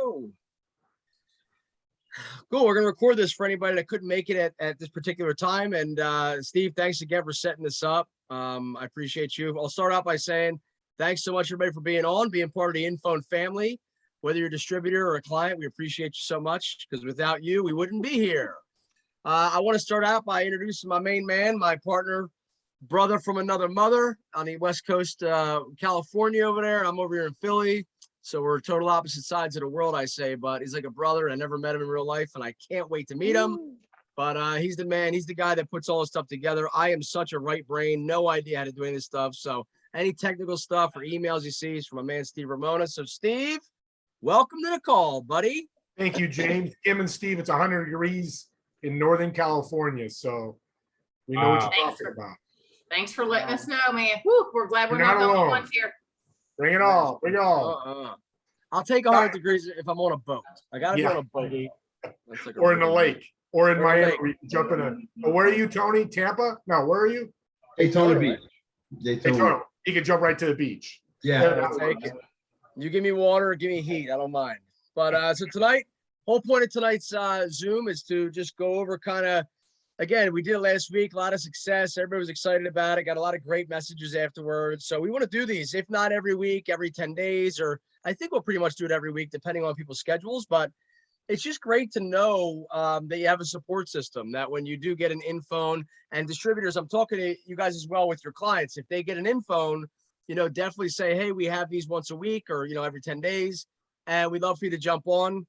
go. Cool. We're going to record this for anybody that couldn't make it at this particular time. And Steve, thanks again for setting this up. I appreciate you. I'll start out by saying thanks so much, everybody, for being on, being part of the InPhone family. Whether you're a distributor or a client, we appreciate you so much, because without you, we wouldn't be here. I want to start out by introducing my main man, my partner, brother from another mother on the West Coast, California over there. I'm over here in Philly. So we're total opposite sides of the world, I say, but he's like a brother. I never met him in real life, and I can't wait to meet him. But he's the man. He's the guy that puts all this stuff together. I am such a right brain, no idea how to do any of this stuff. So any technical stuff or emails you see is from my man, Steve Ramona. So Steve, welcome to the call, buddy. Thank you, James. Kim and Steve, it's 100 degrees in Northern California, so we know what you're talking about. Thanks for letting us know, man. Woo, we're glad we're not the only ones here. Bring it all. Bring it all. I'll take 100 degrees if I'm on a boat. I gotta be on a boat. Like or in the lake, or in Miami. We can jump in a. Where are you, Tony? Tampa? No, where are you? Daytona Beach. Daytona. You can jump right to the beach. Yeah. I'll take it. You give me water, give me heat. I don't mind. But so tonight, whole point of tonight's Zoom is to just go over kind of. Again, we did it last week, a lot of success. Everybody was excited about it. Got a lot of great messages afterwards. So we want to do these, if not every week, every 10 days, or I think we'll pretty much do it every week, depending on people's schedules. But it's just great to know that you have a support system, that when you do get an InPhone, and distributors, I'm talking to you guys as well with your clients. If they get an InPhone, you know, definitely say, hey, we have these once a week or, you know, every 10 days. And we'd love for you to jump on,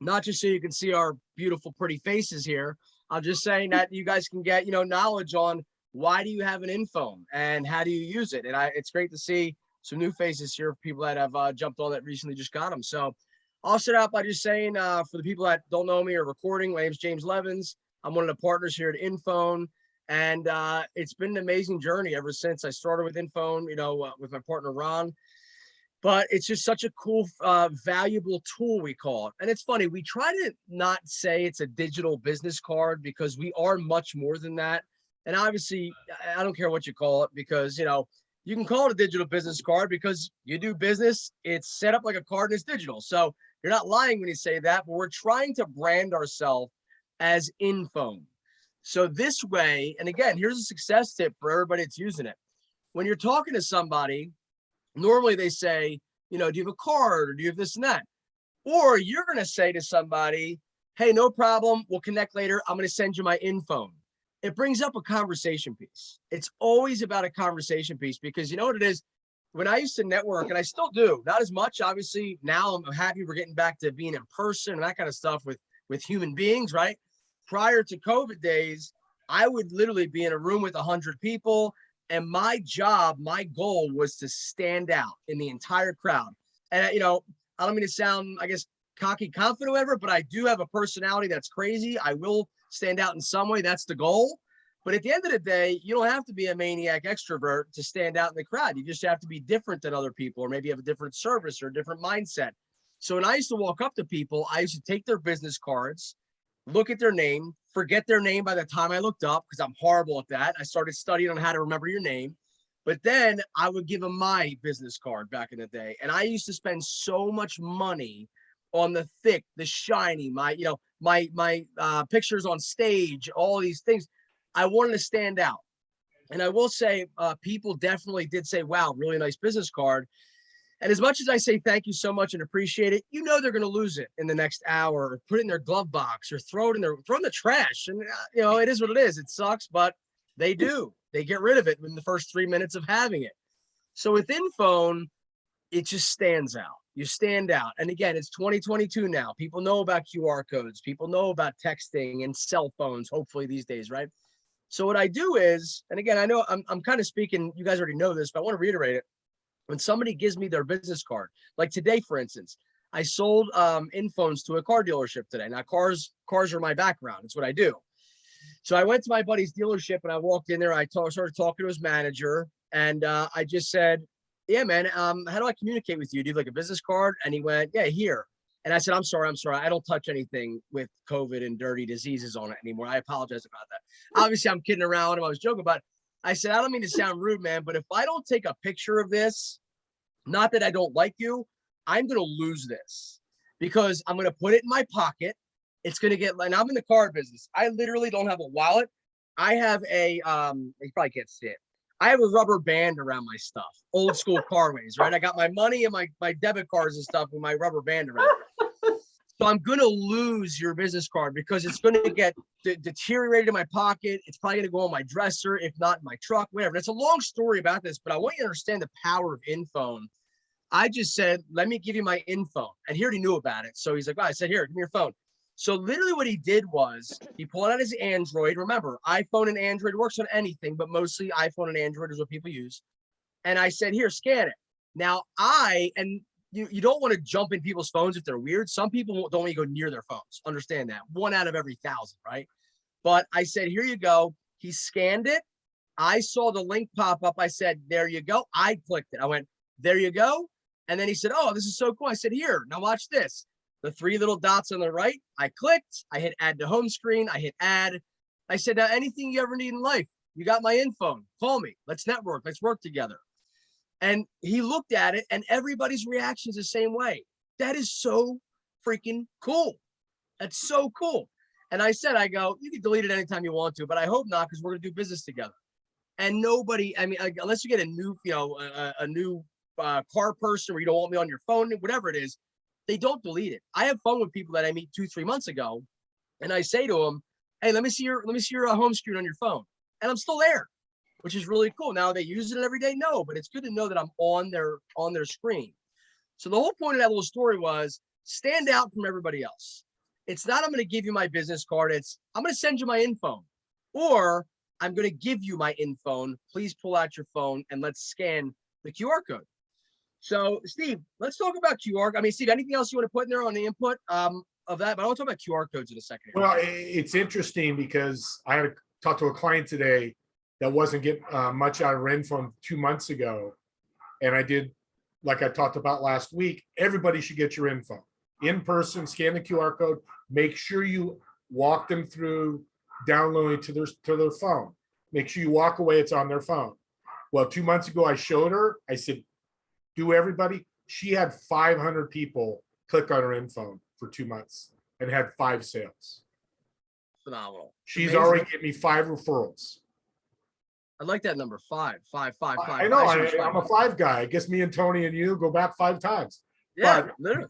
not just so you can see our beautiful, pretty faces here. I'm just saying that you guys can get, you know, knowledge on why do you have an InPhone and how do you use it. And it's great to see some new faces here, people that have jumped on that recently just got them. So I'll start out by just saying for the people that don't know me or recording, my name's James Levins. I'm one of the partners here at InPhone. And it's been an amazing journey ever since I started with InPhone, you know, with my partner, Ron. But it's just such a cool, valuable tool, we call it. And it's funny, we try to not say it's a digital business card, because we are much more than that. And obviously, I don't care what you call it, because, you know, you can call it a digital business card because you do business. It's set up like a card and it's digital. So you're not lying when you say that, but we're trying to brand ourselves as InPhone. So this way, and again, here's a success tip for everybody that's using it. When you're talking to somebody, normally they say, you know, do you have a card or do you have this and that? Or you're going to say to somebody, hey, no problem. We'll connect later. I'm going to send you my InPhone. It brings up a conversation piece. It's always about a conversation piece, because you know what it is? When I used to network, and I still do, not as much, obviously. Now I'm happy we're getting back to being in person and that kind of stuff with human beings, right? Prior to COVID days, I would literally be in a room with 100 people. And my job, my goal was to stand out in the entire crowd. And, you know, I don't mean to sound, I guess, cocky, confident, or whatever, but I do have a personality that's crazy. I will stand out in some way. That's the goal. But at the end of the day, you don't have to be a maniac extrovert to stand out in the crowd. You just have to be different than other people, or maybe have a different service or a different mindset. So when I used to walk up to people, I used to take their business cards, look at their name, forget their name by the time I looked up, because I'm horrible at that. I started studying on how to remember your name. But then I would give them my business card back in the day. And I used to spend so much money on the thick, the shiny, my pictures on stage, all these things. I wanted to stand out. And I will say, people definitely did say, wow, really nice business card. And as much as I say thank you so much and appreciate it, you know they're going to lose it in the next hour, or put it in their glove box, or throw it in the trash. And you know, it is what it is. It sucks, but they do. They get rid of it in the first 3 minutes of having it. So with InPhone, it just stands out. You stand out. And again, it's 2022 now. People know about QR codes. People know about texting and cell phones, hopefully these days, right? So what I do is, and again, I know I'm kind of speaking, you guys already know this, but I want to reiterate it. When somebody gives me their business card, like today, for instance, I sold InPhones to a car dealership today. Now, cars are my background. It's what I do. So I went to my buddy's dealership and I walked in there. I started talking to his manager, and I just said, yeah, man, how do I communicate with you? Do you have like a business card? And he went, yeah, here. And I said, I'm sorry. I don't touch anything with COVID and dirty diseases on it anymore. I apologize about that. Obviously, I'm kidding around. I was joking, but I said, I don't mean to sound rude, man, but if I don't take a picture of this, not that I don't like you, I'm going to lose this. because I'm going to put it in my pocket. It's going to get, and I'm in the car business. I literally don't have a wallet. I have a, you probably can't see it. I have a rubber band around my stuff, old school car ways, right? I got my money and my debit cards and stuff with my rubber band around it. So I'm going to lose your business card because it's going to get deteriorated in my pocket. It's probably going to go on my dresser, if not in my truck, whatever. It's a long story about this, but I want you to understand the power of InPhone. I just said, let me give you my InPhone. And he already knew about it. So he's like, well, I said, here, give me your phone. So literally what he did was he pulled out his Android. Remember, iPhone and Android works on anything, but mostly iPhone and Android is what people use. And I said, here, scan it. Now you don't want to jump in people's phones if they're weird. Some people don't want to go near their phones. Understand that. 1 out of every 1,000, right? But I said, here you go. He scanned it. I saw the link pop up. I said, there you go. I clicked it. I went, there you go. And then he said, oh, this is so cool. I said, here, now watch this. The 3 little dots on the right, I clicked, I hit add to home screen, I hit add. I said, now anything you ever need in life, you got my InPhone, call me, let's network, let's work together. And he looked at it and everybody's reaction is the same way. That is so freaking cool. That's so cool. And I said, I go, you can delete it anytime you want to, but I hope not, because we're gonna do business together. And nobody, I mean, unless you get a new, a new car person where you don't want me on your phone, whatever it is, they don't delete it. I have fun with people that I meet 2-3 months ago, and I say to them, "Hey, let me see your home screen on your phone," and I'm still there, which is really cool. Now they use it every day, no, but it's good to know that I'm on their screen. So the whole point of that little story was stand out from everybody else. It's not I'm going to give you my business card. It's I'm going to send you my InPhone, or I'm going to give you my InPhone. Please pull out your phone and let's scan the QR code. So, Steve, let's talk about QR. I mean, Steve, anything else you want to put in there on the input of that? But I want to talk about QR codes in a second. Well, it's interesting because I had to talk to a client today that wasn't getting much out of her InPhone 2 months ago. And I did, like I talked about last week, everybody should get your InPhone. In person, scan the QR code, make sure you walk them through downloading to their phone. Make sure you walk away, it's on their phone. Well, 2 months ago, I showed her, I said, do everybody. She had 500 people click on her InPhone for 2 months and had 5 sales. Phenomenal. She's already given me 5 referrals. I like that number, 5. I know, I'm a 5 guy. I guess me and Tony and you go back 5 times. Yeah, but literally.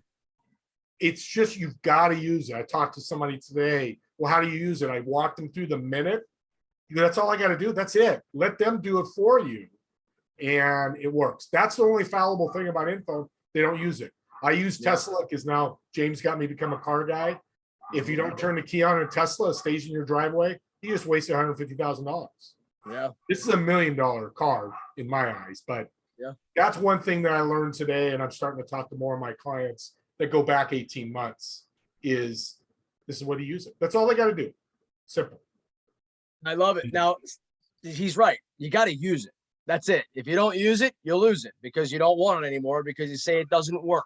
It's just, you've got to use it. I talked to somebody today. Well, how do you use it? I walked them through the minute. That's all I got to do. That's it. Let them do it for you. And it works. That's the only fallible thing about InPhone. They don't use it. I use Tesla because now James got me to become a car guy. If you don't turn the key on a Tesla, it stays in your driveway. You just wasted $150,000. Yeah. This is $1 million car in my eyes. But yeah, that's one thing that I learned today. And I'm starting to talk to more of my clients that go back 18 months is this is what you use it. That's all they got to do. Simple. I love it. Now, he's right. You got to use it. That's it. If you don't use it, you'll lose it because you don't want it anymore because you say it doesn't work.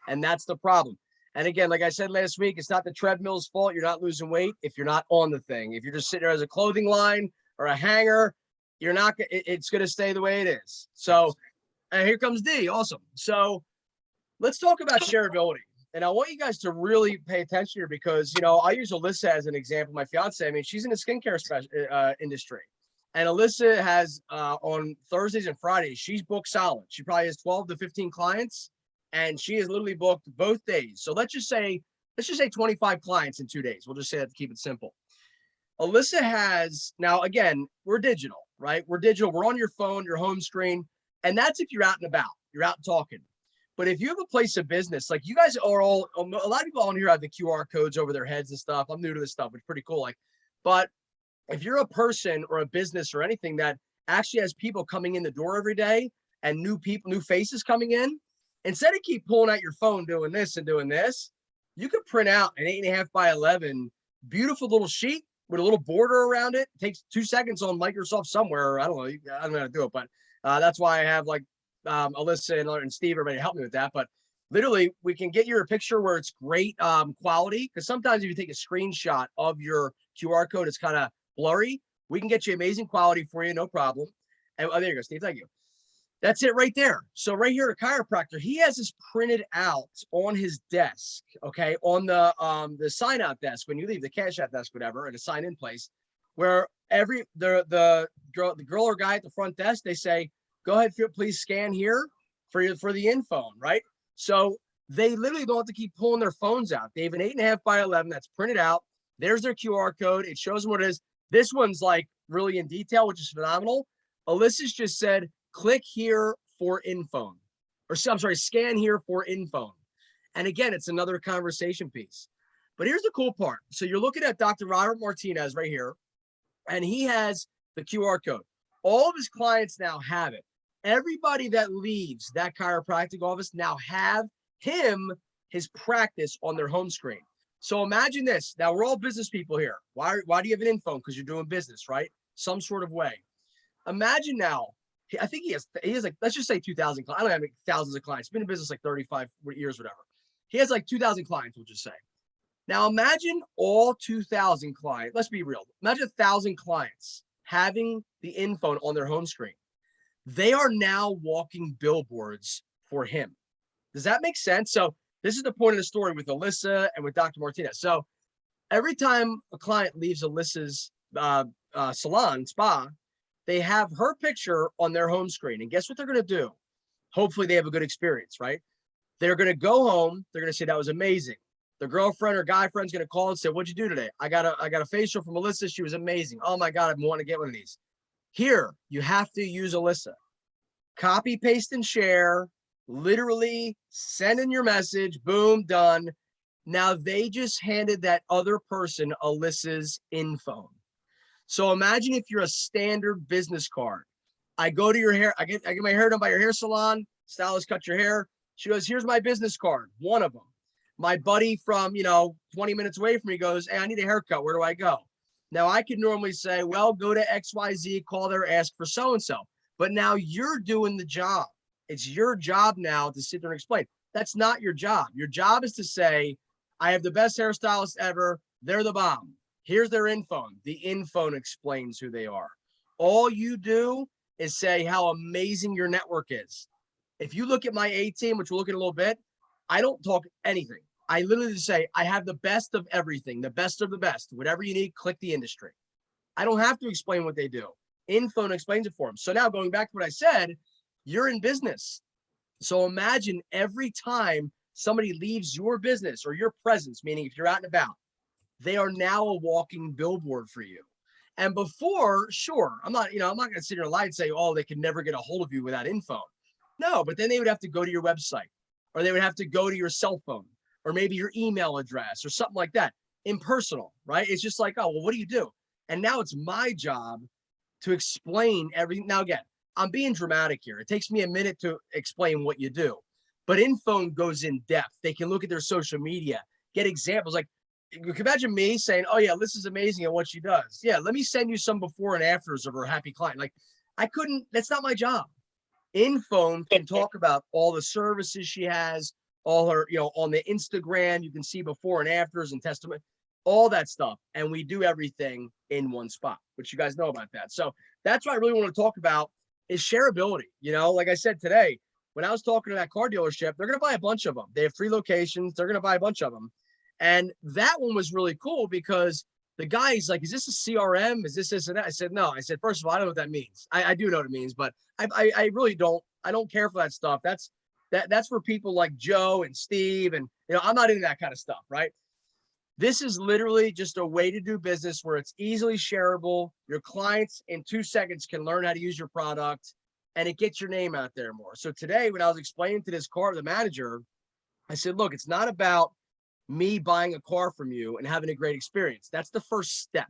And that's the problem. And again, like I said last week, it's not the treadmill's fault. You're not losing weight if you're not on the thing. If you're just sitting there as a clothing line or a hanger, you're not, it's going to stay the way it is. So, and here comes D. Awesome. So let's talk about shareability. And I want you guys to really pay attention here because, you know, I use Alyssa as an example, my fiance. I mean, she's in the skincare industry. And Alyssa has on Thursdays and Fridays, she's booked solid. She probably has 12 to 15 clients and she is literally booked both days. So let's just say 25 clients in 2 days. We'll just say that to keep it simple. Alyssa has, now again, we're digital, right? We're digital. We're on your phone, your home screen. And that's if you're out and about, you're out talking. But if you have a place of business, like you guys are all, a lot of people on here have the QR codes over their heads and stuff. I'm new to this stuff. It's pretty cool. Like, but if you're a person or a business or anything that actually has people coming in the door every day and new people, new faces coming in, instead of keep pulling out your phone doing this and doing this, you could print out an 8.5 by 11 beautiful little sheet with a little border around it. It takes 2 seconds on Microsoft somewhere. I don't know. I don't know how to do it, but that's why I have like Alyssa and Steve, everybody help me with that. But literally, we can get your picture where it's great quality. Because sometimes if you take a screenshot of your QR code, it's kind of blurry. We can get you amazing quality for you, no problem. And oh, there you go, Steve. Thank you. That's it right there. So right here, a chiropractor, he has this printed out on his desk, okay, on the sign out desk when you leave, the cash out desk, whatever, at a sign in place, where the girl or guy at the front desk, they say, go ahead, please scan here for the InPhone, right? So they literally don't have to keep pulling their phones out. They have an 8.5 by 11 that's printed out. There's their QR code. It shows them what it is. This one's like really in detail, which is phenomenal. Alyssa's just said, click here for InPhone, or I'm sorry, scan here for InPhone. And again, it's another conversation piece. But here's the cool part. So you're looking at Dr. Robert Martinez right here, and he has the QR code. All of his clients now have it. Everybody that leaves that chiropractic office now have his practice on their home screen. So imagine this. Now we're all business people here. Why do you have an InPhone? Because you're doing business, right? Some sort of way. Imagine now, I think he has like, let's just say 2,000 clients. I don't have thousands of clients. He's been in business like 35 years, whatever. He has like 2,000 clients, we'll just say. Now imagine all 2,000 clients. Let's be real. Imagine 1,000 clients having the InPhone on their home screen. They are now walking billboards for him. Does that make sense? So this is the point of the story with Alyssa and with Dr. Martinez. So every time a client leaves Alyssa's salon, spa, they have her picture on their home screen. And guess what they're going to do? Hopefully they have a good experience, right? They're going to go home. They're going to say, that was amazing. The girlfriend or guy friend's going to call and say, what'd you do today? I got a facial from Alyssa. She was amazing. Oh my God, I've been wanting to get one of these. Here, you have to use Alyssa. Copy, paste, and share. Literally send in your message. Boom, done. Now they just handed that other person Alyssa's InPhone. So imagine if you're a standard business card. I go to your hair, I get my hair done by your hair salon, stylist cut your hair. She goes, here's my business card, one of them. My buddy from, 20 minutes away from me goes, hey, I need a haircut. Where do I go? Now I could normally say, well, go to XYZ, call there, ask for so-and-so. But now you're doing the job. It's your job now to sit there and explain. That's not your job. Your job is to say, I have the best hairstylist ever. They're the bomb. Here's their InPhone. The InPhone explains who they are. All you do is say how amazing your network is. If you look at my A team, which we'll look at in a little bit, I don't talk anything. I literally just say, I have the best of everything, the best of the best. Whatever you need, click the industry. I don't have to explain what they do. InPhone explains it for them. So now going back to what I said, you're in business. So imagine every time somebody leaves your business or your presence, meaning if you're out and about, they are now a walking billboard for you. And before, sure, I'm not going to sit here and lie and say, oh, they can never get a hold of you without InPhone. No, but then they would have to go to your website, or they would have to go to your cell phone, or maybe your email address or something like that. Impersonal, right? It's just like, oh, well, what do you do? And now it's my job to explain everything. Now, again, I'm being dramatic here. It takes me a minute to explain what you do, but InPhone goes in depth. They can look at their social media, get examples. Like, you can imagine me saying, oh yeah, this is amazing at what she does. Yeah, let me send you some before and afters of her happy client. Like, I couldn't, that's not my job. InPhone can talk about all the services she has, all her, on the Instagram, you can see before and afters and testament, all that stuff. And we do everything in one spot, which you guys know about that. So that's what I really want to talk about is shareability. Like I said today, when I was talking to that car dealership, they're going to buy a bunch of them. They have 3 locations. They're going to buy a bunch of them. And that one was really cool because the guy's like, is this a CRM? Is this and that? I said, no. I said, first of all, I don't know what that means. I do know what it means, but I really don't. I don't care for that stuff. That's for people like Joe and Steve. And, I'm not into that kind of stuff, right? This is literally just a way to do business where it's easily shareable. Your clients in 2 seconds can learn how to use your product and it gets your name out there more. So today, when I was explaining to the manager, I said, look, it's not about me buying a car from you and having a great experience. That's the first step.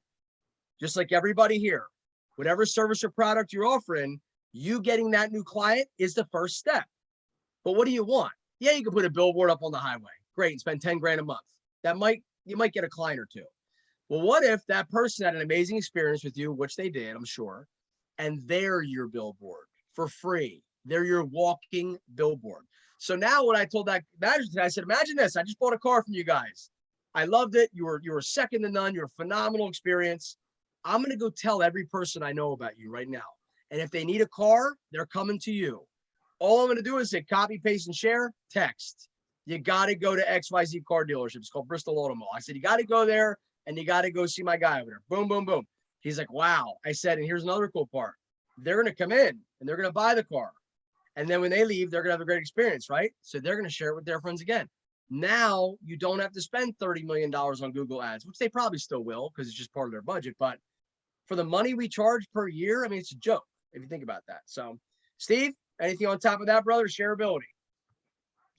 Just like everybody here, whatever service or product you're offering, you getting that new client is the first step. But what do you want? Yeah, you can put a billboard up on the highway. Great, and spend 10 grand a month. You might get a client or two. Well, what if that person had an amazing experience with you, which they did, I'm sure, and they're your billboard for free. They're your walking billboard. So now what I told that manager today, I said, imagine this. I just bought a car from you guys. I loved it. You were second to none. You're a phenomenal experience. I'm going to go tell every person I know about you right now. And if they need a car, they're coming to you. All I'm going to do is say copy, paste, and share, text. You got to go to XYZ car dealership. It's called Bristol Automall. I said, you got to go there and you got to go see my guy over there. Boom, boom, boom. He's like, wow. I said, and here's another cool part. They're going to come in and they're going to buy the car. And then when they leave, they're going to have a great experience, right? So they're going to share it with their friends again. Now you don't have to spend $30 million on Google ads, which they probably still will because it's just part of their budget. But for the money we charge per year, I mean, it's a joke if you think about that. So Steve, anything on top of that, brother? Shareability.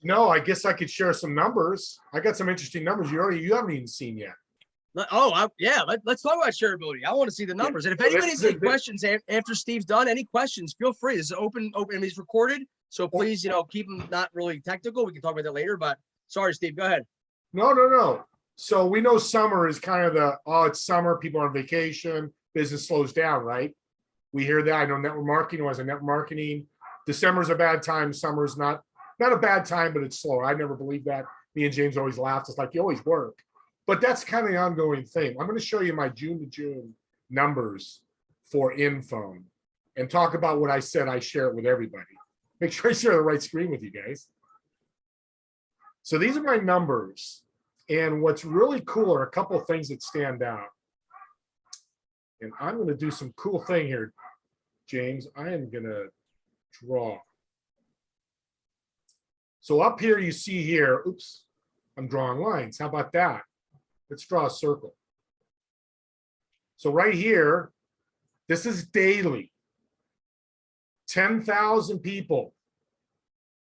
No, I guess I could share some numbers. I got some interesting numbers you haven't even seen yet. Yeah. Let's talk about shareability. I want to see the numbers. And if anybody has any questions after Steve's done, any questions, feel free. This is open. And he's recorded. So please, keep them not really technical. We can talk about that later, but sorry, Steve, go ahead. No. So we know summer is kind of it's summer, people are on vacation, business slows down, right? We hear that. I know network marketing was a network marketing. December's a bad time. Summer's not a bad time, but it's slower. I never believed that. Me and James always laughed. It's like, you always work. But that's kind of the ongoing thing. I'm going to show you my June to June numbers for InPhone and talk about what I said. I share it with everybody. Make sure I share the right screen with you guys. So these are my numbers. And what's really cool are a couple of things that stand out. And I'm going to do some cool thing here, James. I am going to draw. So up here, you see here, oops, I'm drawing lines. How about that? Let's draw a circle. So right here, this is daily. 10,000 people,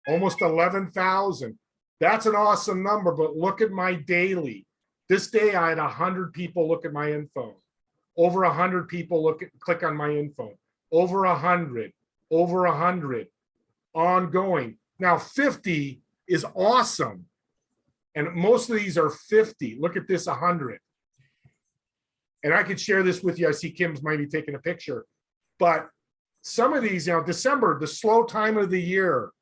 almost 11,000. That's an awesome number, but look at my daily. This day, I had 100 people look at my InPhone. Over 100 people click on my InPhone. Over 100, over 100, ongoing. Now 50 is awesome. And most of these are 50. Look at this, 100. And I could share this with you. I see Kim's might be taking a picture. But some of these, December, the slow time of the year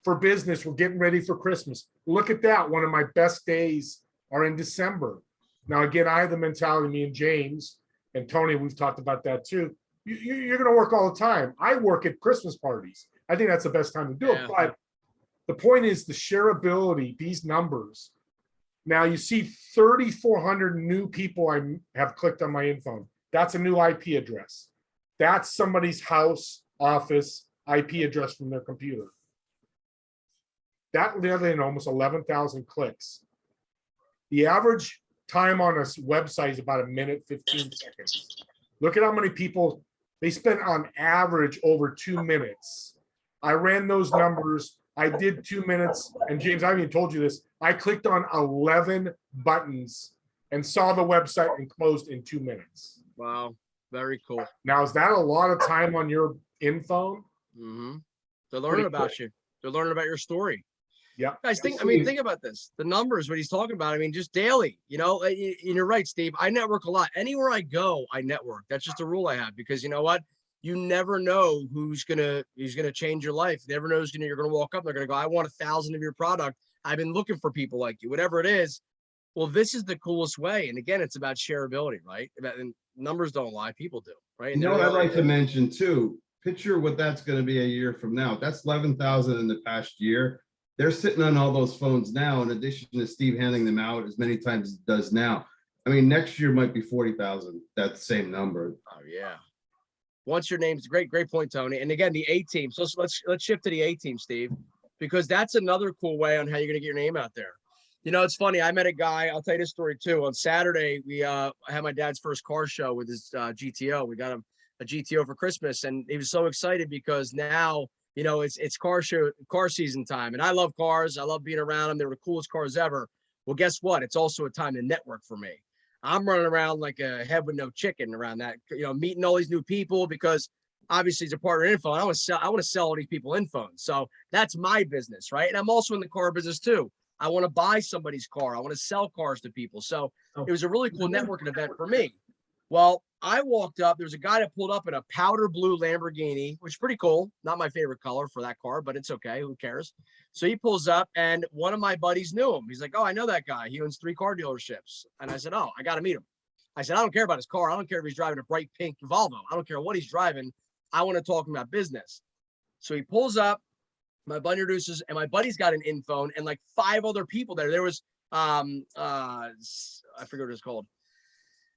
for business, we're getting ready for Christmas. Look at that. One of my best days are in December. Now, again, I have the mentality, me and James and Tony, we've talked about that too. You're going to work all the time. I work at Christmas parties. I think that's the best time to do it. But the point is the shareability, these numbers. Now you see 3,400 new people I have clicked on my InPhone. That's a new IP address. That's somebody's house, office, IP address from their computer. That led in almost 11,000 clicks. The average time on a website is about 1 minute, 15 seconds. Look at how many people they spent on average over 2 minutes. I ran those numbers. I did 2 minutes. And James, I haven't even told you this. I clicked on 11 buttons and saw the website and closed in 2 minutes. Wow. Very cool. Now, is that a lot of time on your InPhone? Mm-hmm. They're learning about you. They're learning about your story. Yeah. Guys, think about this. The numbers, what he's talking about, just daily, and you're right, Steve. I network a lot. Anywhere I go, I network. That's just a rule I have because you know what? You never know who's gonna change your life. You never know you're gonna walk up. They're gonna go, I want 1,000 of your product. I've been looking for people like you, whatever it is. Well, this is the coolest way. And again, it's about shareability, right? And numbers don't lie, people do, right? You know what I'd like to mention too, picture what that's going to be a year from now. That's 11,000 in the past year. They're sitting on all those phones now, in addition to Steve handing them out as many times as he does now. I mean, next year might be 40,000, that same number. Oh, yeah. Once your name's great point, Tony. And again, the A team. So let's shift to the A team, Steve, because that's another cool way on how you're going to get your name out there. It's funny. I met a guy. I'll tell you this story too. On Saturday, I had my dad's first car show with his GTO. We got him a GTO for Christmas, and he was so excited because now, it's car season time, and I love cars. I love being around them. They're the coolest cars ever. Well, guess what? It's also a time to network for me. I'm running around like a head with no chicken around that, meeting all these new people because obviously it's a partner InPhone. I want to sell all these people InPhones. So that's my business, right? And I'm also in the car business too. I want to buy somebody's car. I want to sell cars to people. So it was a really cool networking event for me. Well, I walked up. There was a guy that pulled up in a powder blue Lamborghini, which is pretty cool. Not my favorite color for that car, but it's okay. Who cares? So he pulls up, and one of my buddies knew him. He's like, oh, I know that guy. He owns 3 car dealerships. And I said, oh, I got to meet him. I said, I don't care about his car. I don't care if he's driving a bright pink Volvo. I don't care what he's driving. I want to talk about business. So he pulls up. My buddy introduces, and my buddy's got an InPhone and like 5 other people there. There was, I forget what it's called.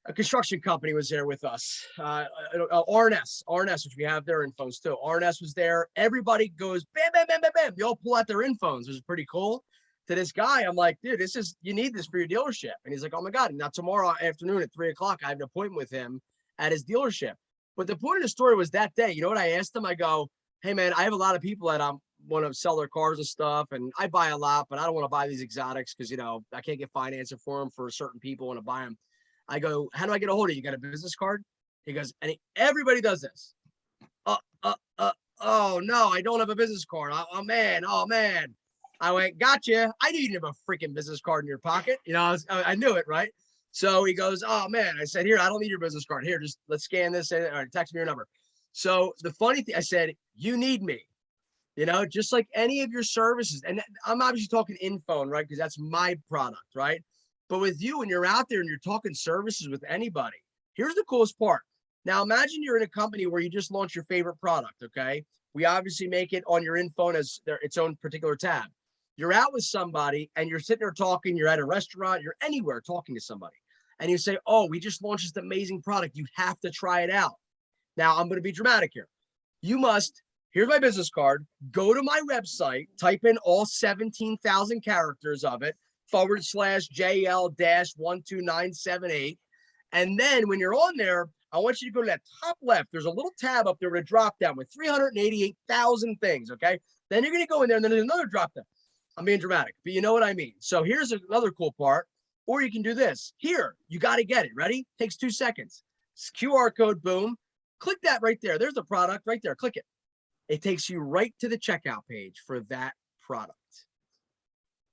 A construction company was there with us. RNS, which we have their InPhones too. RNS was there. Everybody goes bam, bam, bam, bam, bam. They all pull out their InPhones. It was pretty cool. To this guy, I'm like, dude, you need this for your dealership. And he's like, oh my God. Now tomorrow afternoon at 3 o'clock, I have an appointment with him at his dealership. But the point of the story was that day, you know what I asked him? I go, hey man, I have a lot of people that want to sell their cars and stuff. And I buy a lot, but I don't want to buy these exotics because, you know, I can't get financing for them for certain people want to buy them. I go, how do I get a hold of you? You got a business card? He goes, and everybody does this. Oh no, I don't have a business card. Oh man. I went, gotcha. I knew you didn't have a freaking business card in your pocket. You know, I knew it, right? So he goes, oh man. I said, here, I don't need your business card. Here, just let's scan this and text me your number. So the funny thing, I said, you need me, you know, just like any of your services. And I'm obviously talking InPhone, right? Because that's my product, right? But with you, when you're out there and you're talking services with anybody, here's the coolest part. Now, imagine you're in a company where you just launched your favorite product, okay? We obviously make it on your InPhone as its own particular tab. You're out with somebody and you're sitting there talking, you're at a restaurant, you're anywhere talking to somebody. And you say, oh, we just launched this amazing product. You have to try it out. Now, I'm going to be dramatic here. You must, here's my business card, go to my website, type in all 17,000 characters of it, /JL-12978. And then when you're on there, I want you to go to that top left. There's a little tab up there with a drop down with 388,000 things. Okay. Then you're going to go in there and then there's another drop down. I'm being dramatic, but you know what I mean? So here's another cool part. Or you can do this. Here, you got to get it. Ready? Takes 2 seconds. It's QR code, boom. Click that right there. There's the product right there. Click it. It takes you right to the checkout page for that product.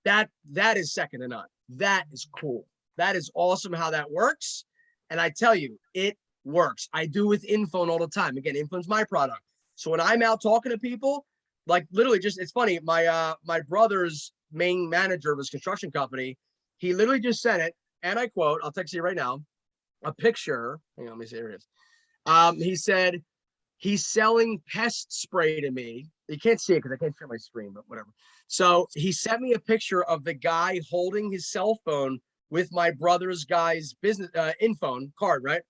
That is second to none. That is cool. That is awesome how that works. And I tell you, it works. I do with InPhone all the time. Again, InPhone's my product. So when I'm out talking to people, like literally just, it's funny, my brother's main manager of his construction company, he literally just sent it, and I quote, I'll text you right now, a picture. Hang on, let me see, here it is. He said, he's selling pest spray to me. You can't see it because I can't share my screen, but whatever. So he sent me a picture of the guy holding his cell phone with my brother's guy's business InPhone card, right?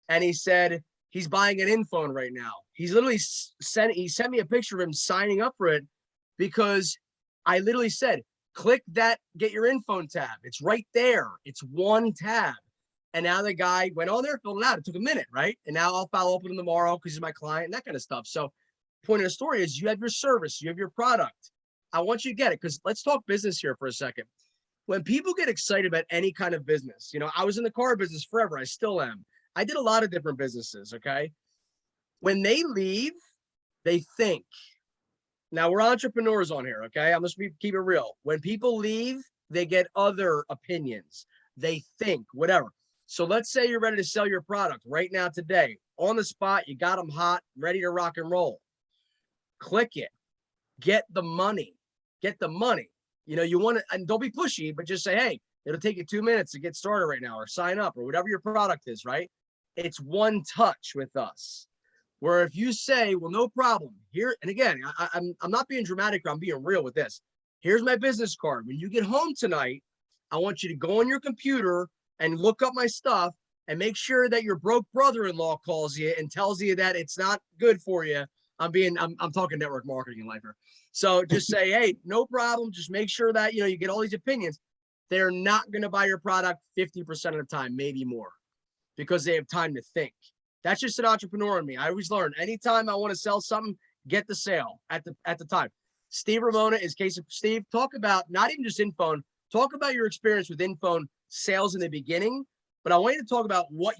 And he said he's buying an InPhone right now. He's literally sent me a picture of him signing up for it because I literally said, click that, get your InPhone tab. It's right there. It's one tab. And now the guy went on there, filled it out. It took a minute, right? And now I'll follow up with him tomorrow because he's my client and that kind of stuff. So point of the story is you have your service, you have your product. I want you to get it because let's talk business here for a second. When people get excited about any kind of business, you know, I was in the car business forever. I still am. I did a lot of different businesses, okay? When they leave, they think. Now, we're entrepreneurs on here, okay? I'm just keep it real. When people leave, they get other opinions. They think, whatever. So let's say you're ready to sell your product right now today. On the spot, you got them hot, ready to rock and roll. Click it. Get the money. Get the money. You know, you want to, and don't be pushy, but just say, hey, it'll take you 2 minutes to get started right now or sign up or whatever your product is, right? It's one touch with us. Where if you say, well, no problem here. And again, I'm not being dramatic. I'm being real with this. Here's my business card. When you get home tonight, I want you to go on your computer and look up my stuff and make sure that your broke brother-in-law calls you and tells you that it's not good for you. I'm talking network marketing in life here. So just say, hey, no problem. Just make sure that, you know, you get all these opinions. They're not going to buy your product 50% of the time, maybe more, because they have time to think. That's just an entrepreneur in me. I always learn anytime I want to sell something, get the sale at the time. Steve Ramona is case of Steve. Talk about not even just InPhone, talk about your experience with InPhone sales in the beginning, but I want you to talk about what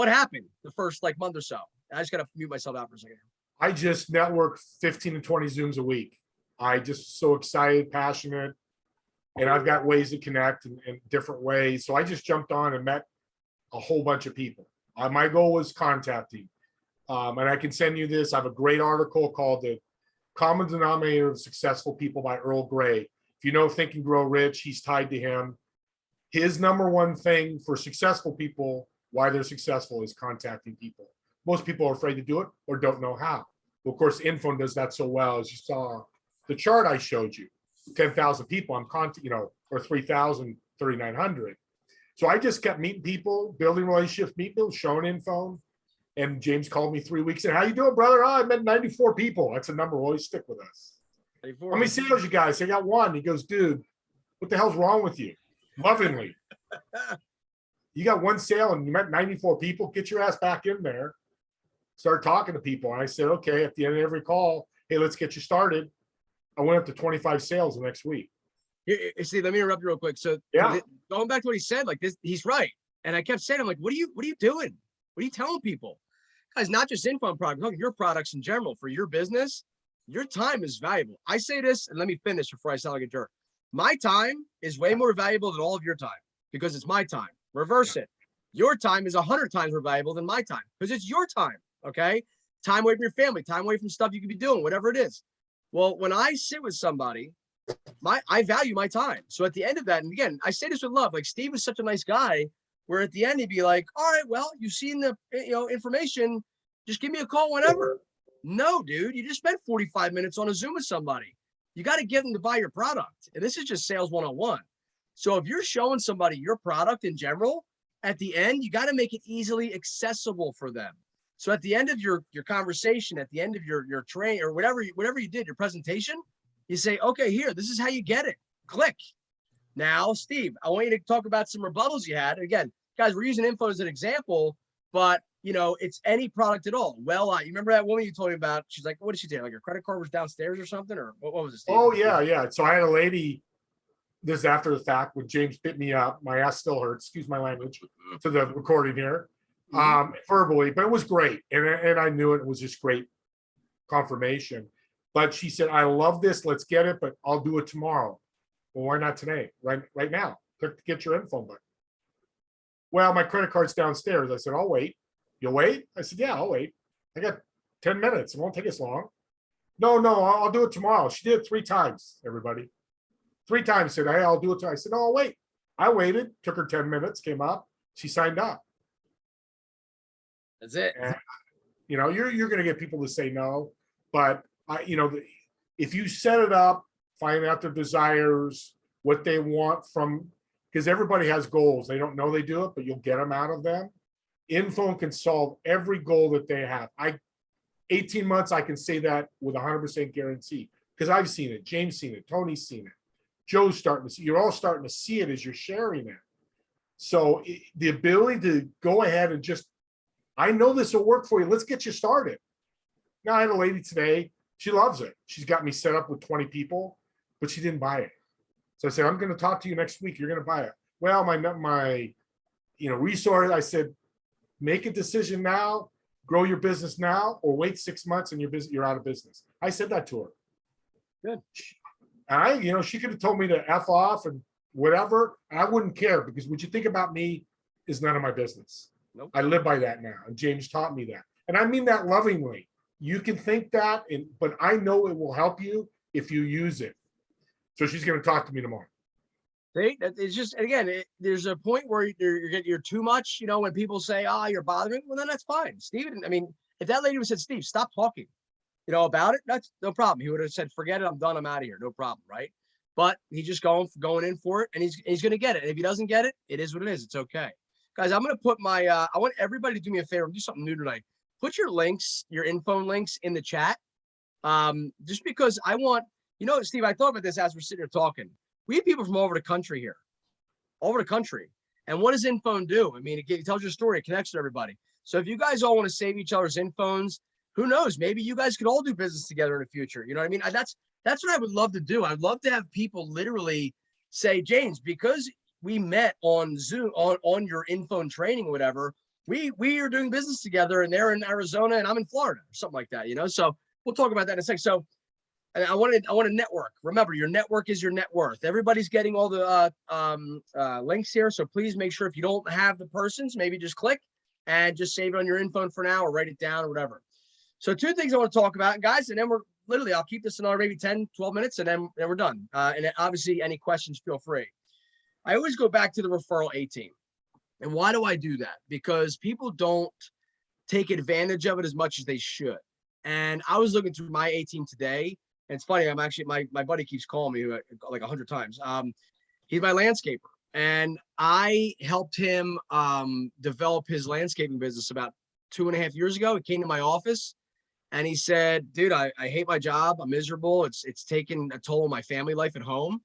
happened the first month or so. I just got to mute myself out for a second. I just network 15 to 20 Zooms a week. I just so excited, passionate, and I've got ways to connect in different ways. So I just jumped on and met a whole bunch of people. My goal was contacting, and I can send you this. I have a great article called The Common Denominator of Successful People by Earl Grey. If you know Think and Grow Rich, he's tied to him. His number one thing for successful people, why they're successful, is contacting people. Most people are afraid to do it or don't know how. Well, of course, InPhone does that so well, as you saw the chart I showed you, 10,000 people I'm or 3,000, 3,900. So I just kept meeting people, building relationships, meeting people, showing InPhone. And James called me 3 weeks and how you doing, brother? Oh, I met 94 people. That's a number will always stick with us. 94. How many sales you guys? I got one. He goes, dude, what the hell's wrong with you? Lovingly. You got one sale and you met 94 people. Get your ass back in there. Start talking to people. And I said, okay, at the end of every call, hey, let's get you started. I went up to 25 sales the next week. See, let me interrupt you real quick. So Yeah. Going back to what he said, like this, he's right. And I kept saying, I'm like, what are you doing? What are you telling people? Guys, not just InPhone products, look at your products in general for your business. Your time is valuable. I say this, and let me finish before I sound like a jerk. My time is way more valuable than all of your time because it's my time. Reverse it. Your time is 100 times more valuable than my time because it's your time. Okay. Time away from your family, time away from stuff you could be doing, whatever it is. Well, when I sit with somebody, I value my time. So at the end of that, and again, I say this with love, like Steve is such a nice guy where at the end he'd be like, all right, well, you've seen the information, just give me a call whenever. No, dude, you just spent 45 minutes on a Zoom with somebody. You got to get them to buy your product. And this is just sales 101. So if you're showing somebody your product in general, at the end, you got to make it easily accessible for them. So at the end of your conversation, at the end of your train or whatever you did, your presentation, you say, okay, here, this is how you get it. Click. Now, Steve, I want you to talk about some rebuttals you had. Again, guys, we're using InPhone as an example, but it's any product at all. Well, you remember that woman you told me about? She's like, what did she do? Like her credit card was downstairs or something? Or what was it, Steve? Oh, yeah. So I had a lady, this is after the fact, when James bit me up, my ass still hurts, excuse my language, to the recording here, verbally, but it was great. And I knew it was just great confirmation. But she said, I love this, let's get it, but I'll do it tomorrow. Well, why not today? Right now. Click to get your info button. Well, my credit card's downstairs. I said, I'll wait. You'll wait? I said, yeah, I'll wait. I got 10 minutes. It won't take us long. No, I'll do it tomorrow. She did it 3 times, everybody. 3 times said, hey, I'll do it tomorrow. I said, no, I'll wait. I waited, took her 10 minutes, came up, she signed up. That's it. And, you're going to get people to say no, but if you set it up, find out their desires, what they want because everybody has goals. They don't know they do it, but you'll get them out of them. InPhone can solve every goal that they have. 18 months, I can say that with 100% guarantee because I've seen it. James seen it. Tony's seen it. Joe's starting to see. You're all starting to see it as you're sharing it. So the ability to go ahead and just, I know this will work for you. Let's get you started. Now I had a lady today. She loves it. She's got me set up with 20 people, but she didn't buy it. So I said, I'm going to talk to you next week. You're going to buy it. Well, my resource, I said, make a decision now, grow your business now, or wait 6 months and you're out of business. I said that to her. Good. And she could have told me to F off and whatever. I wouldn't care because what you think about me is none of my business. Nope. I live by that now. And James taught me that. And I mean that lovingly. You can think that, but I know it will help you if you use it. So she's going to talk to me tomorrow. See, it's just, again, there's a point where you're too much, when people say, you're bothering, well, then that's fine. Steven, if that lady would have said, Steve, stop talking, about it, that's no problem. He would have said, forget it. I'm done. I'm out of here. No problem. Right. But he's just going in for it and he's going to get it. And if he doesn't get it, it is what it is. It's okay. Guys, I'm going to put I want everybody to do me a favor. Do something new tonight. Put your links, your InPhone links in the chat. Just because I want, Steve, I thought about this as we're sitting here talking. We have people from all over the country here, all over the country. And what does InPhone do? It tells your story. It connects to everybody. So if you guys all want to save each other's InPhones, who knows? Maybe you guys could all do business together in the future. You know what I mean? That's what I would love to do. I'd love to have people literally say, James, because we met on Zoom, on your InPhone training or whatever, we are doing business together and they're in Arizona and I'm in Florida or something like that, So we'll talk about that in a second. So I want to network. Remember, your network is your net worth. Everybody's getting all the links here. So please make sure if you don't have the persons, maybe just click and just save it on your InPhone for now or write it down or whatever. So 2 things I want to talk about, guys, and then I'll keep this another maybe 10, 12 minutes and then we're done. And then obviously any questions, feel free. I always go back to the referral A-team. And why do I do that? Because people don't take advantage of it as much as they should. And I was looking through my A-team today. And it's funny, I'm actually, my buddy keeps calling me like 100 times. He's my landscaper. And I helped him develop his landscaping business about 2.5 years ago. He came to my office and he said, dude, I hate my job. I'm miserable. It's taken a toll on my family life at home.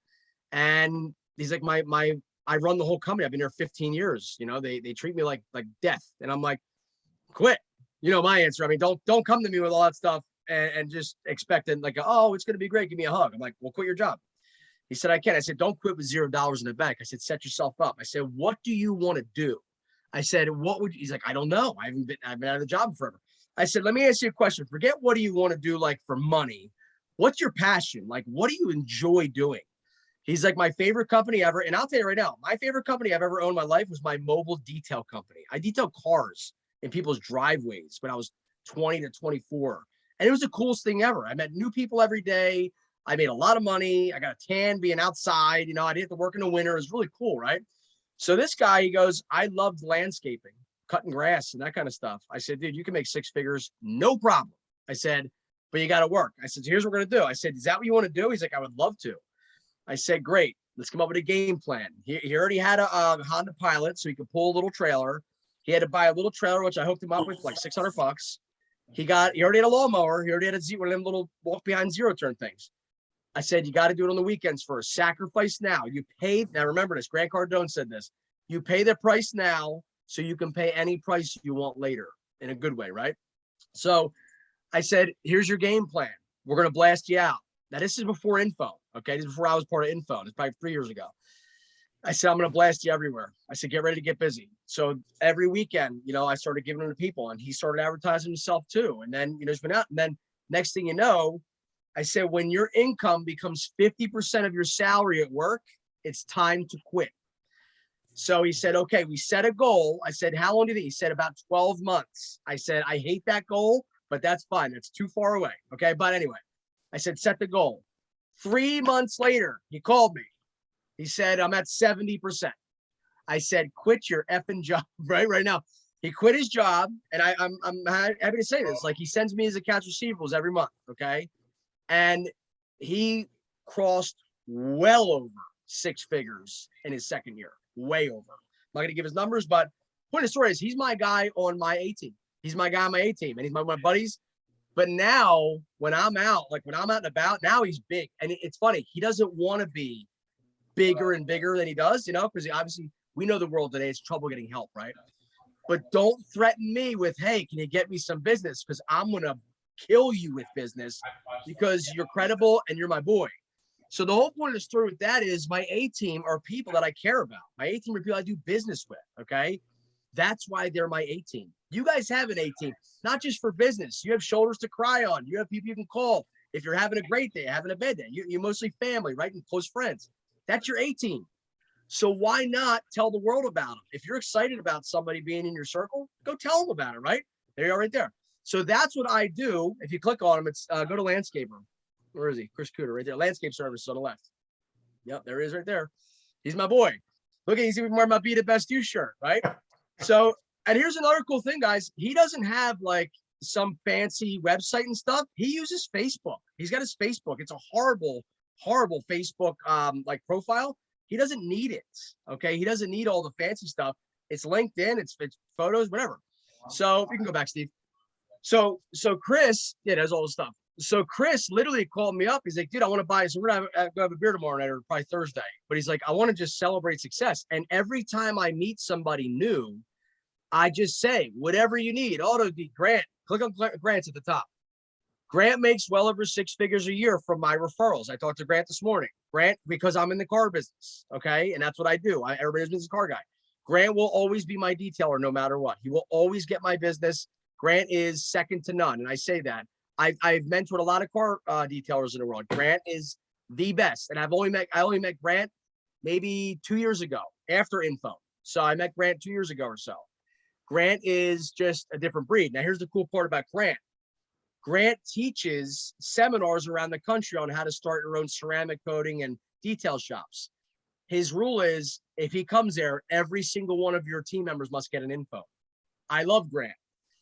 And he's like, I run the whole company. I've been here 15 years. You know, they treat me like death. And I'm like, quit. You know, my answer. I mean, don't come to me with all that stuff and just expecting like, oh, it's going to be great. Give me a hug. I'm like, well, quit your job. He said, I can't. I said, don't quit with $0 in the bank. I said, set yourself up. I said, what do you want to do? I said, what would you? He's like, I don't know. I've been out of the job forever. I said, let me ask you a question. Forget what do you want to do like for money? What's your passion? Like, what do you enjoy doing? He's like, my favorite company ever. And I'll tell you right now, my favorite company I've ever owned in my life was my mobile detail company. I detailed cars in people's driveways when I was 20 to 24. And it was the coolest thing ever. I met new people every day. I made a lot of money. I got a tan being outside. You know, I didn't have to work in the winter. It was really cool, right? So this guy, he goes, I loved landscaping, cutting grass and that kind of stuff. I said, dude, you can make 6 figures, no problem. I said, but you got to work. I said, so here's what we're going to do. I said, is that what you want to do? He's like, I would love to. I said, great. Let's come up with a game plan. He already had a Honda Pilot, so he could pull a little trailer. He had to buy a little trailer, which I hooked him up with like $600. He already had a lawnmower. He already had one of them little walk behind zero turn things. I said, you got to do it on the weekends first. Sacrifice now. You pay. Now, remember this. Grant Cardone said this. You pay the price now so you can pay any price you want later in a good way, right? So I said, here's your game plan. We're going to blast you out. Now, this is before InPhone. Okay. This is before I was part of InPhone. It's probably 3 years ago. I said, I'm going to blast you everywhere. I said, get ready to get busy. So every weekend, you know, I started giving them to people and he started advertising himself too. And then, you know, it's been out. And then next thing you know, I said, when your income becomes 50% of your salary at work, it's time to quit. So he said, okay, we set a goal. I said, how long do you think? He said, about 12 months. I said, I hate that goal, but that's fine. It's too far away. Okay. But anyway, I said, set the goal. 3 months later, he called me. He said, I'm at 70%. I said, quit your effing job right now. He quit his job. And I'm happy to say this. Like, he sends me his accounts receivables every month. Okay. And he crossed well over 6 figures in his second year, way over. I'm not going to give his numbers, but point of the story is he's my guy on my A team. He's my guy on my A team, and he's my buddies. But now when I'm out, like when I'm out and about, now he's big. And it's funny. He doesn't want to be bigger and bigger than he does, you know, because obviously we know the world today is trouble getting help, right? But don't threaten me with, hey, can you get me some business? Because I'm going to kill you with business because you're credible and you're my boy. So the whole point of the story with that is my A team are people that I care about. My A team are people I do business with. Okay. That's why they're my A team. You guys have an A team, not just for business. You have shoulders to cry on. You have people you can call if you're having a great day, having a bad day. You're mostly family, right? And close friends. That's your A team. So why not tell the world about them? If you're excited about somebody being in your circle, go tell them about it, right? There you are right there. So that's what I do. If you click on him, it's go to Landscaper. Where is he? Chris Cooter right there. Landscape Service on the left. Yep, there he is right there. He's my boy. Look at, he's even wearing my Be the Best You shirt, right? So, and here's another cool thing, guys. He doesn't have like some fancy website and stuff. He uses Facebook. He's got his Facebook. It's a horrible Facebook like profile. He doesn't need it. Okay. He doesn't need all the fancy stuff. It's LinkedIn, it's photos, whatever. So you can go back, Steve. So Chris, yeah, there's all the stuff. So Chris literally called me up. He's like, dude, I want to buy. So we're gonna have a beer tomorrow night or probably Thursday. But he's like, I want to just celebrate success. And every time I meet somebody new, I just say, whatever you need. Grant, click on Grant's at the top. Grant makes well over 6 figures a year from my referrals. I talked to Grant this morning. Grant, because I'm in the car business, okay? And that's what I do. Everybody's business car guy. Grant will always be my detailer no matter what. He will always get my business. Grant is second to none. And I say that. I've mentored a lot of car detailers in the world. Grant is the best. And I only met Grant maybe 2 years ago after InPhone. So I met Grant 2 years ago or so. Grant is just a different breed. Now, here's the cool part about Grant. Grant teaches seminars around the country on how to start your own ceramic coating and detail shops. His rule is if he comes there, every single one of your team members must get an InPhone. I love Grant.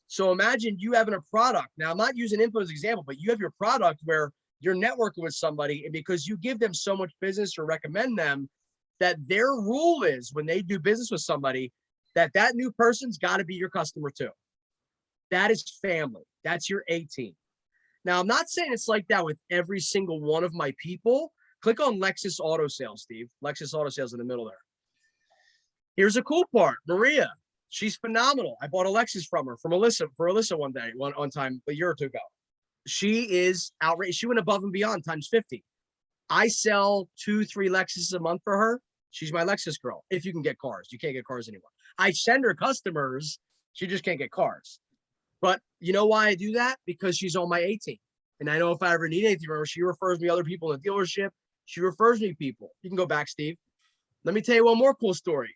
So imagine you having a product. Now, I'm not using InPhone as an example, but you have your product where you're networking with somebody, and because you give them so much business or recommend them, that their rule is when they do business with somebody, that that new person's got to be your customer too. That is family. That's your A team. Now, I'm not saying it's like that with every single one of my people. Click on Lexus Auto Sales, Steve. Lexus Auto Sales in the middle there. Here's a cool part. Maria, she's phenomenal. I bought a Lexus from her, for Alyssa one day, one time, a year or two ago. She is outrageous. She went above and beyond times 50. I sell 2-3 Lexuses a month for her. She's my Lexus girl. If you can get cars, you can't get cars anymore. I send her customers. She just can't get cars. But you know why I do that? Because she's on my A team. And I know if I ever need anything from her, she refers me other people in the dealership. She refers me people. You can go back, Steve. Let me tell you one more cool story.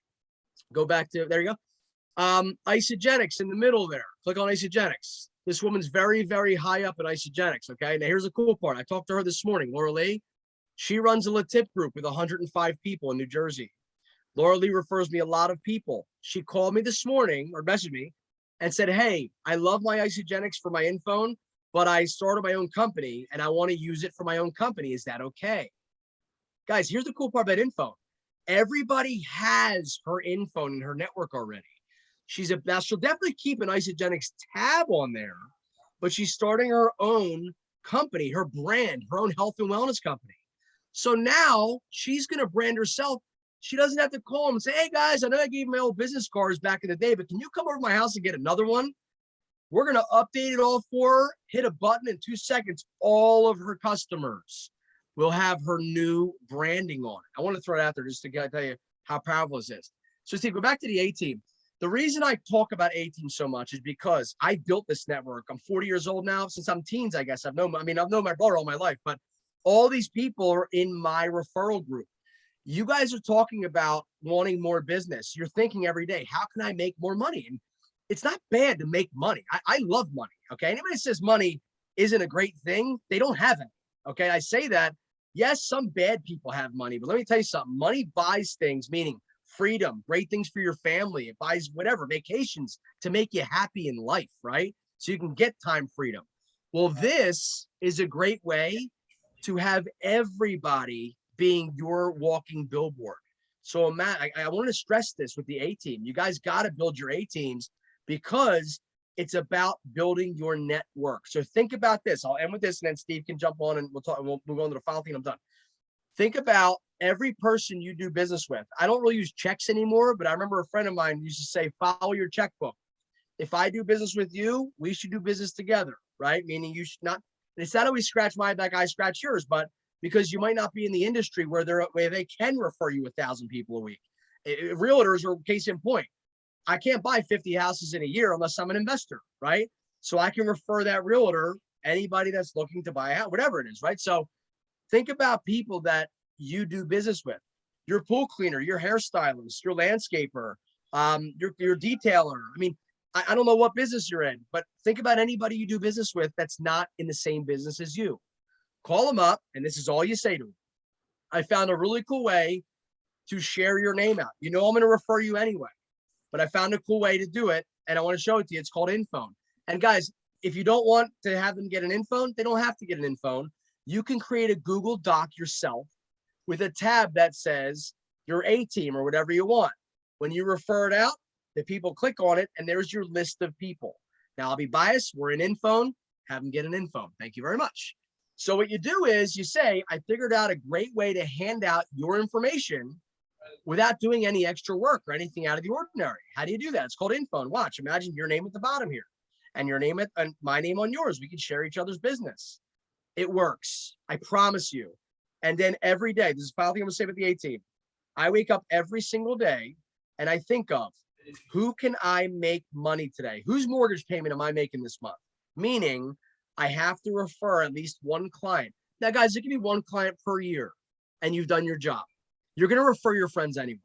Go back to, there you go. Isogenics in the middle there. Click on Isogenics. This woman's very, very high up in Isogenics, okay? Now, here's the cool part. I talked to her this morning, Laura Lee. She runs a Latip group with 105 people in New Jersey. Laura Lee refers me a lot of people. She called me this morning or messaged me and said, hey, I love my Isogenics for my InPhone, but I started my own company and I want to use it for my own company. Is that okay? Guys, here's the cool part about InPhone. Everybody has her InPhone in her network already. Now she'll definitely keep an Isogenics tab on there, but she's starting her own company, her brand, her own health and wellness company. So now she's going to brand herself. She doesn't have to call them and say, hey guys, I know I gave my old business cards back in the day, but can you come over to my house and get another one? We're going to update it all for her, hit a button in 2 seconds. All of her customers will have her new branding on it. I want to throw it out there just to tell you how powerful this is. So Steve, go back to the A team. The reason I talk about A team so much is because I built this network. I'm 40 years old now. Since I'm teens, I guess I've known my brother all my life, but all these people are in my referral group. You guys are talking about wanting more business. You're thinking every day, how can I make more money? And it's not bad to make money. I love money. Okay. Anybody says money isn't a great thing, they don't have it. Okay. I say that. Yes, some bad people have money, but let me tell you something. Money buys things, meaning freedom, great things for your family. It buys whatever, vacations to make you happy in life, right? So you can get time freedom. Well, this is a great way to have everybody being your walking billboard. So Matt, I want to stress this with the A team. You guys got to build your A teams because it's about building your network. So think about this. I'll end with this and then Steve can jump on and we'll move on to the final thing. I'm done. Think about every person you do business with. I don't really use checks anymore, but I remember a friend of mine used to say, follow your checkbook. If I do business with you, we should do business together, right? Meaning you should not, it's not always scratch my back, I scratch yours, but because you might not be in the industry where they can refer you 1,000 people a week. Realtors are case in point. I can't buy 50 houses in a year unless I'm an investor, right? So I can refer that realtor, anybody that's looking to buy a house, whatever it is, right? So think about people that you do business with. Your pool cleaner, your hairstylist, your landscaper, your detailer. I mean, I don't know what business you're in, but think about anybody you do business with that's not in the same business as you. Call them up, and this is all you say to them. I found a really cool way to share your name out. You know I'm going to refer you anyway, but I found a cool way to do it, and I want to show it to you. It's called InPhone. And guys, if you don't want to have them get an InPhone, they don't have to get an InPhone. You can create a Google Doc yourself with a tab that says your A team or whatever you want. When you refer it out, the people click on it, and there's your list of people. Now, I'll be biased. We're in InPhone. Have them get an InPhone. Thank you very much. So what you do is you say, I figured out a great way to hand out your information without doing any extra work or anything out of the ordinary. How do you do that? It's called InPhone. Watch, imagine your name at the bottom here and your name and my name on yours. We can share each other's business. It works. I promise you. And then every day, this is the final thing I'm gonna say about the A team. I wake up every single day and I think of who can I make money today? Whose mortgage payment am I making this month? Meaning I have to refer at least one client. Now, guys, it can be one client per year and you've done your job. You're going to refer your friends anyway.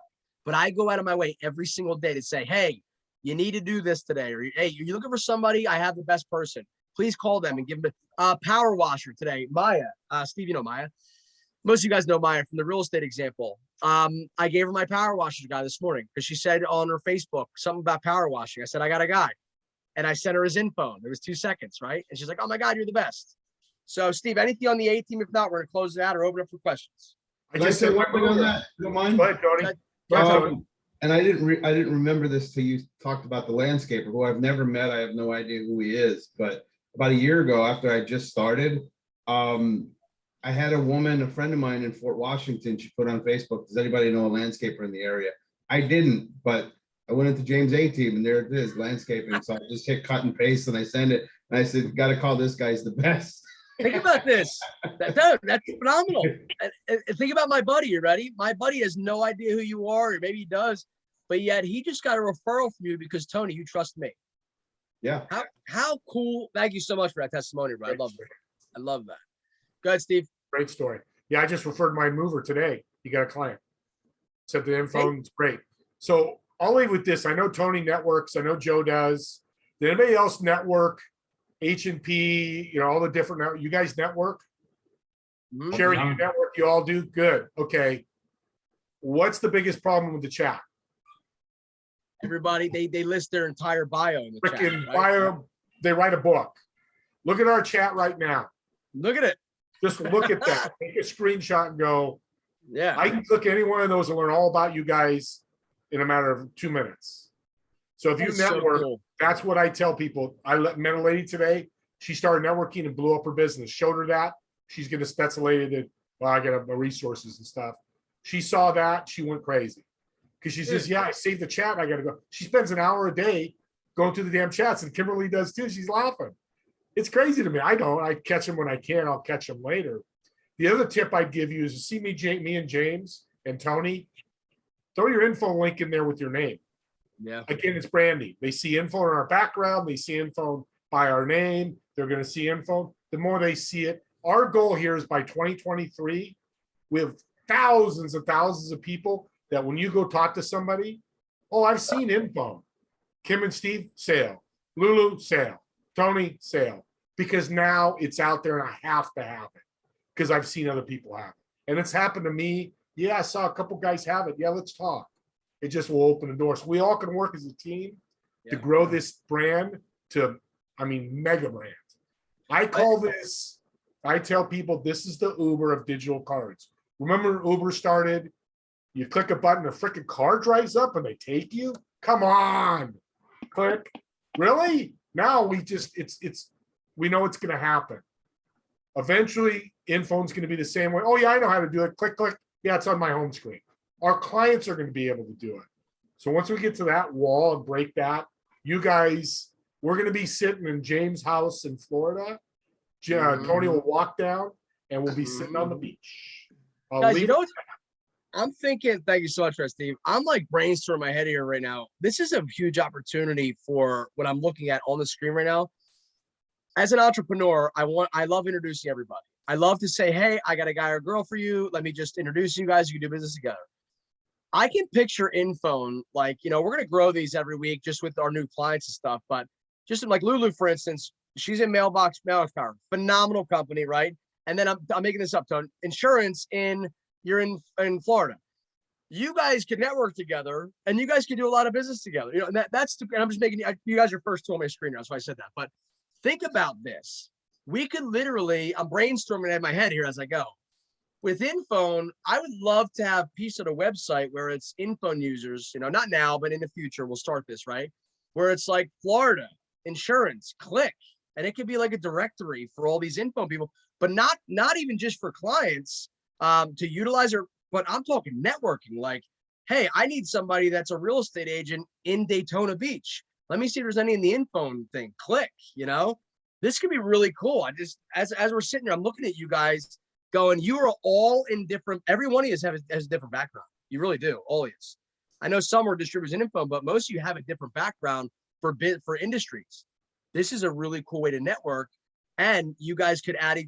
But I go out of my way every single day to say, hey, you need to do this today. Or, hey, you're looking for somebody, I have the best person. Please call them and give them a power washer today. Maya, Steve, you know Maya. Most of you guys know Maya from the real estate example. I gave her my power washer guy this morning because she said on her Facebook something about power washing. I said, I got a guy. And I sent her his info. It was 2 seconds, right? And she's like, oh my God, you're the best. So Steve, anything on the A team? If not, we're gonna close it out or open up for questions. I Can I just say said one my thing on mover. that? Don't mind? Go ahead, Tony. Go ahead, Tony. And I didn't remember this till you talked about the landscaper who I've never met. I have no idea who he is, but about a year ago, after I just started, I had a woman, a friend of mine in Fort Washington, she put on Facebook, does anybody know a landscaper in the area? I didn't, but I went into James A team and there it is, landscaping. So I just hit cut and paste and I send it. And I said, got to call this guy's the best. Think about this. That's phenomenal. And think about my buddy. You ready? My buddy has no idea who you are, or maybe he does, but yet he just got a referral from you because Tony, you trust me. Yeah. How cool. Thank you so much for that testimony, bro. I love that. I love that. Go ahead, Steve. Great story. Yeah, I just referred my mover today. You got a client. Said the InPhone's great. So I'll leave with this. I know Tony networks. I know Joe does. Did anybody else network? H&P, all the different, you guys network? Mhm. Sherry, you network, you all do? Good. Okay. What's the biggest problem with the chat? Everybody, they list their entire bio in the chat. Freaking Right? bio, they write a book. Look at our chat right now. Look at it. Just look at that. Take a screenshot and go, Yeah. I can click any one of those and learn all about you guys in a matter of 2 minutes. So if That you is so network, cool. that's what I tell people. I met a lady today. She started networking and blew up her business. Showed her that. She's going to specialize it. Well, I got my resources and stuff. She saw that. She went crazy because she says, yeah, I saved the chat. I got to go. She spends an hour a day going through the damn chats, and Kimberly does too. She's laughing. It's crazy to me. I don't. I catch them when I can. I'll catch them later. The other tip I'd give you is to see me and James and Tony. Throw your info link in there with your name. Yeah. Again, it's branding. They see info in our background. They see info by our name. They're going to see info. The more they see it, our goal here is by 2023, we have thousands and thousands of people that when you go talk to somebody, oh, I've seen info. Kim and Steve, sale. Lulu, sale. Tony, sale. Because now it's out there and I have to have it because I've seen other people have it. And it's happened to me. Yeah, I saw a couple guys have it. Yeah, let's talk. It just will open the door. So we all can work as a team to grow this brand to, mega brand. I call this, I tell people this is the Uber of digital cards. Remember when Uber started? You click a button, a freaking car drives up and they take you? Come on. Click. Really? Now we just, we know it's going to happen. Eventually, InPhone's going to be the same way. Oh yeah, I know how to do it. Click, click. Yeah, it's on my home screen. Our clients are going to be able to do it. So once we get to that wall and break that, you guys, we're going to be sitting in James' house in Florida. Tony will walk down and we'll be sitting on the beach. Guys, I'm thinking, thank you so much, Steve. I'm like brainstorming my head here right now. This is a huge opportunity for what I'm looking at on the screen right now. As an entrepreneur, I love introducing everybody. I love to say, hey, I got a guy or girl for you. Let me just introduce you guys. You can do business together. I can picture InPhone, like, we're going to grow these every week just with our new clients and stuff. But just like Lulu, for instance, she's in mailbox power, phenomenal company, right? And then I'm making this up, Tony. Insurance you're in Florida. You guys can network together and you guys can do a lot of business together. And and I'm just making you guys are first two on my screen now. So I said that, but think about this. We could literally, I'm brainstorming in my head here as I go. With InPhone, I would love to have a piece of the website where it's InPhone users, not now, but in the future, we'll start this, right? Where it's like Florida, insurance, click. And it could be like a directory for all these InPhone people, but not even just for clients to utilize it, but I'm talking networking. Like, hey, I need somebody that's a real estate agent in Daytona Beach. Let me see if there's any in the InPhone thing. Click, This could be really cool. I just, as we're sitting here, I'm looking at you guys going, you are all in different, every one of you has a different background. You really do, all of you. I know some are distributors in InPhone, but most of you have a different background for industries. This is a really cool way to network. And you guys could add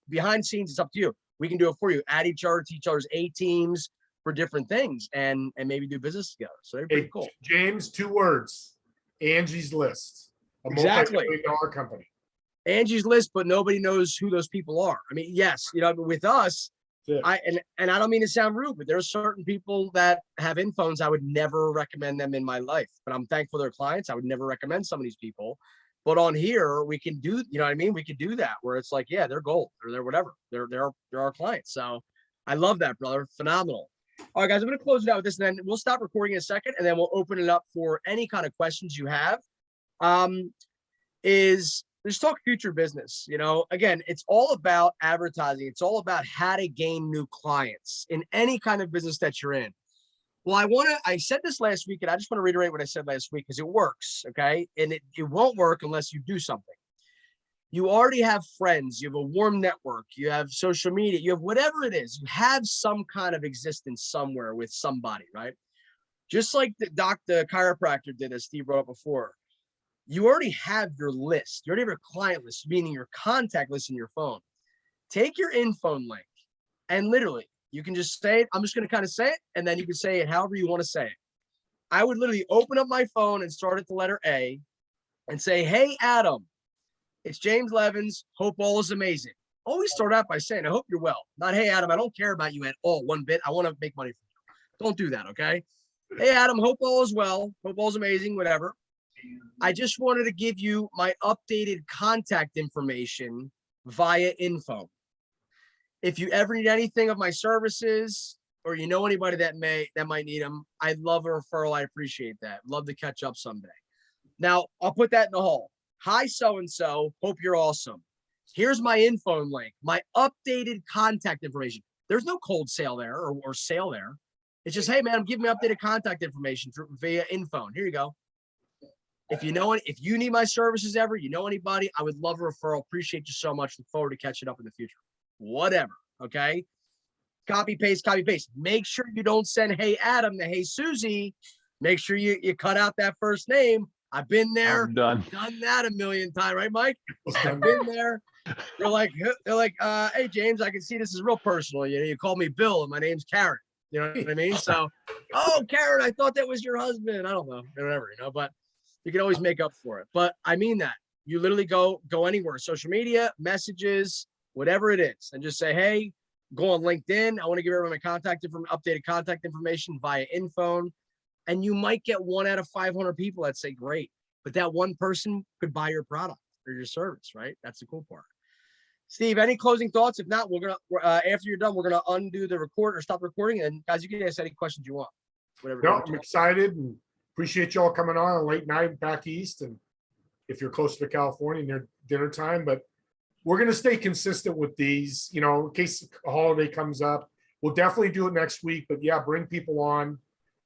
behind scenes, it's up to you. We can do it for you. Add each other to each other's A teams for different things and maybe do business together. So they're pretty cool. James, 2 words, Angie's List, a multi-million-dollar company. Angie's List, but nobody knows who those people are. Yes, with us, I don't mean to sound rude, but there are certain people that have InPhones. I would never recommend them in my life, but I'm thankful they're clients. I would never recommend some of these people But on here, we can do, you know what I mean? We can do that where it's like, yeah, they're gold or they're whatever. They're our clients. So I love that, brother. Phenomenal. All right, guys, I'm going to close it out with this, and then we'll stop recording in a second, and then we'll open it up for any kind of questions you have. Let's talk future business. You know, again, it's all about advertising. It's all about how to gain new clients in any kind of business that you're in. Well, I said this last week, and I just want to reiterate what I said last week because it works, okay? And it won't work unless you do something. You already have friends, you have a warm network, you have social media, you have whatever it is, you have some kind of existence somewhere with somebody, right? Just like the chiropractor did, as Steve brought up before. You already have your list. You already have your client list, meaning your contact list in your phone. Take your InPhone link and literally, you can just say it. I'm just going to kind of say it, and then you can say it however you want to say it. I would literally open up my phone and start at the letter A and say, hey, Adam, it's James Levins. Hope all is amazing. Always start out by saying, I hope you're well. Not, hey, Adam, I don't care about you at all one bit. I want to make money from you. Don't do that, okay? Hey, Adam, hope all is well. Hope all is amazing, whatever. I just wanted to give you my updated contact information via InPhone. If you ever need anything of my services or you know anybody that might need them, I'd love a referral. I appreciate that. Love to catch up someday. Now, I'll put that in the hall. Hi, so-and-so. Hope you're awesome. Here's my InPhone link, my updated contact information. There's no cold sale there or sale there. It's just, hey, man, I'm giving me updated contact information via InPhone. Here you go. If you need my services ever, you know anybody, I would love a referral. Appreciate you so much. Look forward to catching up in the future. Whatever. Okay. Copy, paste, copy, paste. Make sure you don't send, hey, Adam, to hey, Susie. Make sure you cut out that first name. I've been there. I'm done. Done that a million times, right, Mike? I've been there. They're like, hey, James, I can see this is real personal. You know, you call me Bill and my name's Karen. You know what I mean? So, oh, Karen, I thought that was your husband. I don't know, whatever, but you can always make up for it. But I mean that. You literally go anywhere, social media, messages, whatever it is, and just say, hey, go on LinkedIn. I want to give everyone my updated contact information via InPhone. And you might get 1 out of 500 people that say, great. But that one person could buy your product or your service, right? That's the cool part. Steve, any closing thoughts? If not, we're going to, after you're done, we're going to undo the record or stop recording. And guys, you can ask any questions you want. Whatever. No, I'm excited and appreciate y'all coming on a late night back east. And if you're closer to California near dinner time, but we're going to stay consistent with these, in case a holiday comes up. We'll definitely do it next week, but yeah, bring people on.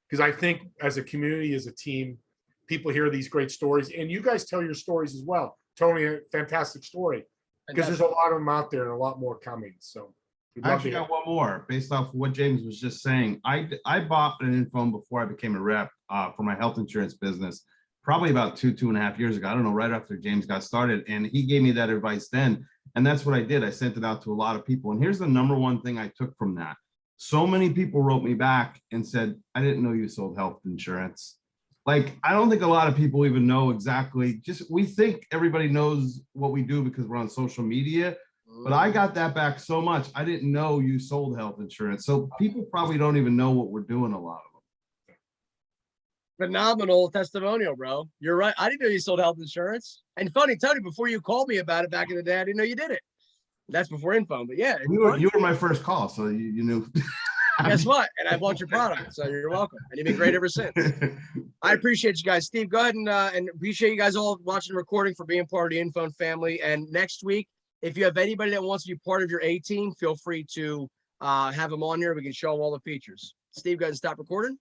Because I think as a community, as a team, people hear these great stories, and you guys tell your stories as well. Tony, a fantastic story, because there's a lot of them out there and a lot more coming. So I actually got one more based off of what James was just saying. I bought an InPhone before I became a rep for my health insurance business, probably about two and a half years ago. I don't know, right after James got started, and he gave me that advice then, and that's what I did. I sent it out to a lot of people, and here's the number one thing I took from that. So many people wrote me back and said, I didn't know you sold health insurance. Like, I don't think a lot of people even know exactly, we think everybody knows what we do because we're on social media, but I got that back so much. I didn't know you sold health insurance. So people probably don't even know what we're doing, a lot of them. Phenomenal testimonial, bro. You're right. I didn't know you sold health insurance. And funny, Tony, before you called me about it back in the day, I didn't know you did it. That's before InPhone, but yeah. You were my first call, so you knew. Guess what? And I bought your product, so you're welcome. And you've been great ever since. I appreciate you guys. Steve, go ahead and appreciate you guys all watching the recording, for being part of the InPhone family. And next week, if you have anybody that wants to be part of your A team, feel free to have them on here. We can show them all the features. Steve, go ahead and stop recording.